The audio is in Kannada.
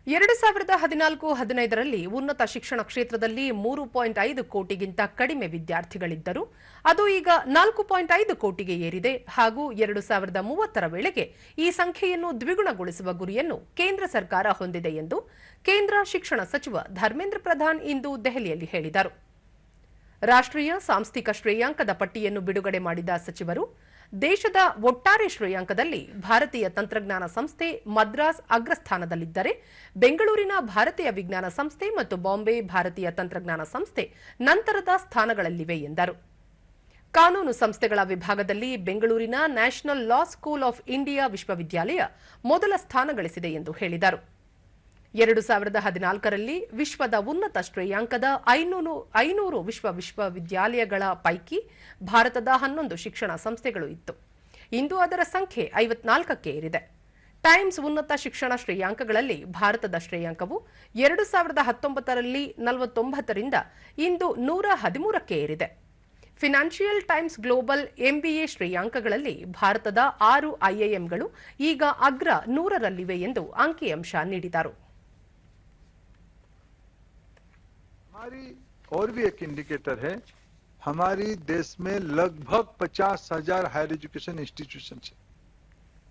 2014-15ರಲ್ಲಿ ಉನ್ನತ ಶಿಕ್ಷಣ ಕ್ಷೇತ್ರದಲ್ಲಿ 3.5 ಕೋಟಿಗಿಂತ ಕಡಿಮೆ ವಿದ್ಯಾರ್ಥಿಗಳಿದ್ದರು. ಅದು ಈಗ 4.5 ಕೋಟಿಗೆ ಏರಿದೆ ಹಾಗೂ 2030ರ ವೇಳೆಗೆ ಈ ಸಂಖ್ಯೆಯನ್ನು ದ್ವಿಗುಣಗೊಳಿಸುವ ಗುರಿಯನ್ನು ಕೇಂದ್ರ ಸರ್ಕಾರ ಹೊಂದಿದೆ ಎಂದು ಕೇಂದ್ರ ಶಿಕ್ಷಣ ಸಚಿವ ಧರ್ಮೇಂದ್ರ ಪ್ರಧಾನ್ ಇಂದು ದೆಹಲಿಯಲ್ಲಿ ಹೇಳಿದರು. ರಾಷ್ಟ್ರೀಯ ಸಾಂಸ್ಥಿಕ ಶ್ರೇಯಾಂಕದ ಪಟ್ಟಿಯನ್ನು ಬಿಡುಗಡೆ ಮಾಡಿದ ಸಚಿವರು, ದೇಶದ ಒಟ್ಟಾರೆ ಶ್ರೇಯಾಂಕದಲ್ಲಿ ಭಾರತೀಯ ತಂತ್ರಜ್ಞಾನ ಸಂಸ್ಥೆ ಮದ್ರಾಸ್ ಅಗ್ರಸ್ಥಾನದಲ್ಲಿದ್ದರೆ, ಬೆಂಗಳೂರಿನ ಭಾರತೀಯ ವಿಜ್ಞಾನ ಸಂಸ್ಥೆ ಮತ್ತು ಬಾಂಬೆ ಭಾರತೀಯ ತಂತ್ರಜ್ಞಾನ ಸಂಸ್ಥೆ ನಂತರದ ಸ್ಥಾನಗಳಲ್ಲಿವೆ ಎಂದರು. ಕಾನೂನು ಸಂಸ್ಥೆಗಳ ವಿಭಾಗದಲ್ಲಿ ಬೆಂಗಳೂರಿನ national law school of India ವಿಶ್ವವಿದ್ಯಾಲಯ ಮೊದಲ ಸ್ಥಾನ ಗಳಿಸಿದೆ ಎಂದು ಹೇಳಿದರು. 2014ರಲ್ಲಿ ವಿಶ್ವದ ಉನ್ನತ ಶ್ರೇಯಾಂಕದ 500 ವಿಶ್ವವಿದ್ಯಾಲಯಗಳ ಪೈಕಿ ಭಾರತದ 11 ಶಿಕ್ಷಣ ಸಂಸ್ಥೆಗಳು ಇತ್ತು. ಇಂದು ಅದರ ಸಂಖ್ಯೆ 54ಕ್ಕೆ ಏರಿದೆ. ಟೈಮ್ಸ್ ಉನ್ನತ ಶಿಕ್ಷಣ ಶ್ರೇಯಾಂಕಗಳಲ್ಲಿ ಭಾರತದ ಶ್ರೇಯಾಂಕವು 2019ರಲ್ಲಿ 49ರಿಂದ ಇಂದು 113ಕ್ಕೆ ಏರಿದೆ. ಫಿನಾನ್ಷಿಯಲ್ ಟೈಮ್ಸ್ ಗ್ಲೋಬಲ್ ಎಂಬಿಎ ಶ್ರೇಯಾಂಕಗಳಲ್ಲಿ ಭಾರತದ 6 ಐಐಎಂಗಳು ಈಗ ಅಗ್ರ 100ರಲ್ಲಿವೆ ಎಂದು ಅಂಕಿಅಂಶ ನೀಡಿದರು. हमारी और भी एक इंडिकेटर है, हमारी देश में लगभग 50,000 हायर एजुकेशन इंस्टीट्यूशन है।